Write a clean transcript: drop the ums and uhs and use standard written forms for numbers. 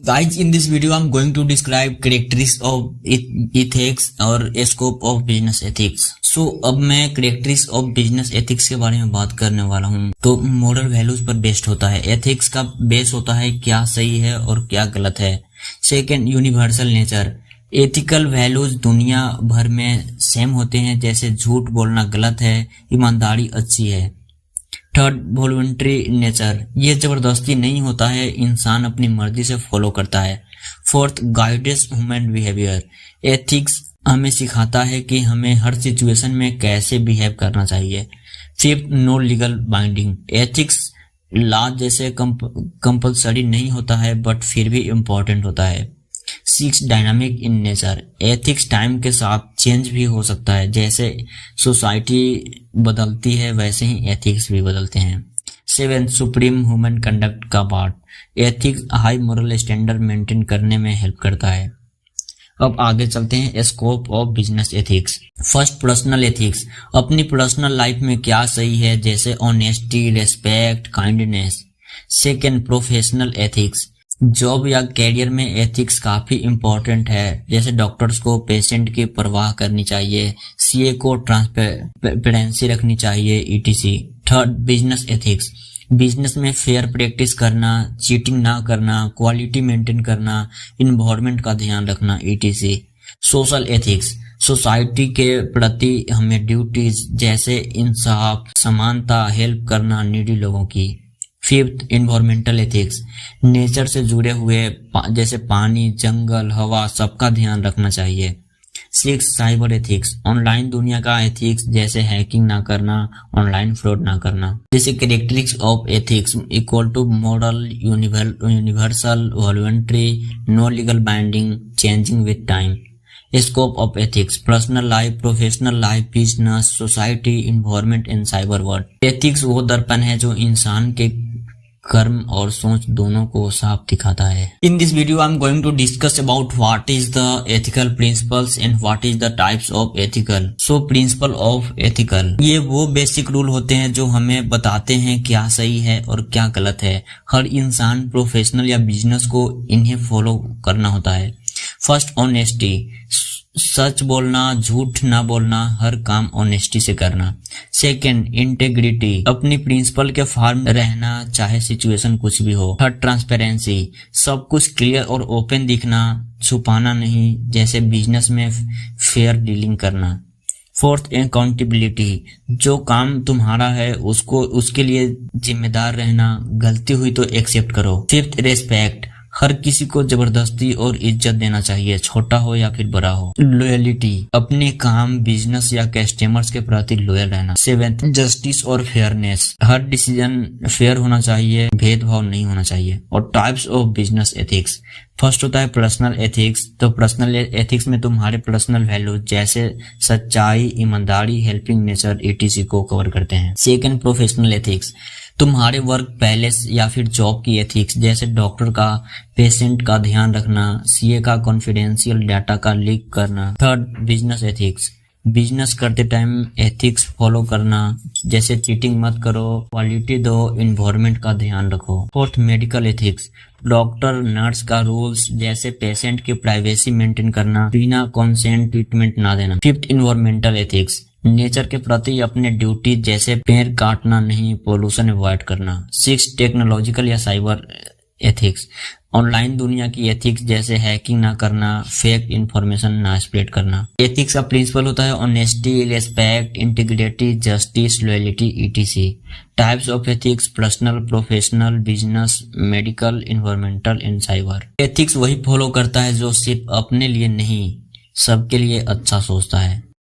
Guys, in this video, I'm going to describe characteristics of ethics और scope of business ethics. So, अब मैं characteristics of business ethics के बारे में बात करने वाला हूँ। तो moral values पर बेस्ड होता है। ethics का बेस होता है क्या सही है और क्या गलत है। Second, universal nature. Ethical values दुनिया भर में सेम होते हैं, जैसे झूठ बोलना गलत है, ईमानदारी अच्छी है। Third, voluntary nature. ये जबरदस्ती नहीं होता है, इंसान अपनी मर्जी से फॉलो करता है। Fourth, guidance human behaviour. Ethics हमें सिखाता है कि हमें हर सिचुएशन में कैसे बिहेव करना चाहिए। Fifth, no legal binding. Ethics law जैसे कंपल्सरी नहीं होता है, बट फिर भी इम्पोर्टेंट होता है। Six, dynamic in nature. Ethics time के साथ चेंज भी हो सकता है, जैसे सोसाइटी बदलती है वैसे ही एथिक्स भी बदलते हैं। सेवन, सुप्रीम ह्यूमन कंडक्ट का part. Ethics high moral standard maintain करने में हेल्प करता है। अब आगे चलते हैं scope of business ethics. First, personal ethics. अपनी पर्सनल लाइफ में क्या सही है, जैसे honesty, respect, kindness. Second, professional ethics. Job या कैरियर में एथिक्स काफी इम्पोर्टेंट है, जैसे डॉक्टर्स को पेशेंट की परवाह करनी चाहिए, सीए को ट्रांसपेरेंसी रखनी चाहिए, etc. Third, business ethics. Business में फेयर प्रैक्टिस करना, चीटिंग ना करना, क्वालिटी मेंटेन करना, इन्वायरमेंट का ध्यान रखना, ईटीसी। Social ethics. सोसाइटी के प्रति हमें ड्यूटीज जैसे इंसाफ, समानता, हेल्प करना नीडी लोगों की। Fifth, environmental ethics. नेचर से जुड़े हुए जैसे पानी, जंगल, हवा, सबका ध्यान रखना चाहिए। Six, cyber ethics. ऑनलाइन दुनिया का एथिक्स, जैसे हैकिंग ना करना, ऑनलाइन फ्रॉड ना करना। जैसे characteristics of ethics equal to moral, universal, voluntary, no legal binding, changing with time. Scope of ethics, personal life, professional life, business, society, environment and cyber world. Ethics वो दर्पण है जो इंसान के कर्म और सोच दोनों को साफ दिखाता है। In this video I am going to discuss about what is the ethical principles and what is the types of ethical. So principle of ethical, ये वो बेसिक रूल होते हैं जो हमें बताते हैं क्या सही है और क्या गलत है। हर इंसान, प्रोफेशनल या बिजनेस को इन्हें फॉलो करना होता है। First, honesty. सच बोलना, झूठ ना बोलना, हर काम ऑनेस्टी से करना। Second, integrity. अपनी प्रिंसिपल के फॉर्म रहना, चाहे सिचुएशन कुछ भी हो। Third, transparency. सब कुछ क्लियर और ओपन दिखना, छुपाना नहीं, जैसे बिजनेस में फेयर डीलिंग करना। Fourth, accountability. जो काम तुम्हारा है उसके लिए जिम्मेदार रहना, गलती हुई तो एक्सेप्ट करो। Fifth, respect. हर किसी को जबरदस्ती और इज्जत देना चाहिए, छोटा हो या फिर बड़ा हो। लॉयल्टी। अपने काम, बिजनेस या कस्टमर्स के प्रति लॉयल रहना। सेवेंथ, जस्टिस और फेयरनेस। हर डिसीजन फेयर होना चाहिए, भेदभाव नहीं होना चाहिए। और types of business ethics. First होता है पर्सनल एथिक्स। तो पर्सनल एथिक्स में तुम्हारे पर्सनल वैल्यू जैसे सच्चाई, ईमानदारी, हेल्पिंग नेचर, ईटीसी को कवर करते हैं। Second, professional ethics. तुम्हारे वर्क प्लेस या फिर जॉब की एथिक्स, जैसे डॉक्टर का पेशेंट का ध्यान रखना, सीए का कॉन्फिडेंशियल डाटा का लीक करना। Third, business ethics. बिजनेस करते टाइम एथिक्स फॉलो करना, जैसे चीटिंग मत करो, क्वालिटी दो, इन्वायरमेंट का ध्यान रखो। Fourth, medical ethics. Doctor, nurse का रूल्स, जैसे पेशेंट की प्राइवेसी मेंटेन करना, बिना कंसेंट ट्रीटमेंट ना देना। Fifth, environmental ethics. नेचर के प्रति अपने ड्यूटी, जैसे पेड़ काटना नहीं, पोल्यूशन अवॉइड करना। सिक्स, टेक्नोलॉजिकल या साइबर एथिक्स। ऑनलाइन दुनिया की एथिक्स, जैसे हैकिंग ना करना, फेक इंफॉर्मेशन ना स्प्रेड करना। एथिक्स का प्रिंसिपल होता है honesty, respect, integrity, justice, loyalty, etc. Types of ethics, personal, professional, business, medical, environmental and cyber. Ethics वही फॉलो करता है जो सिर्फ अपने लिए नहीं, सबके लिए अच्छा सोचता है।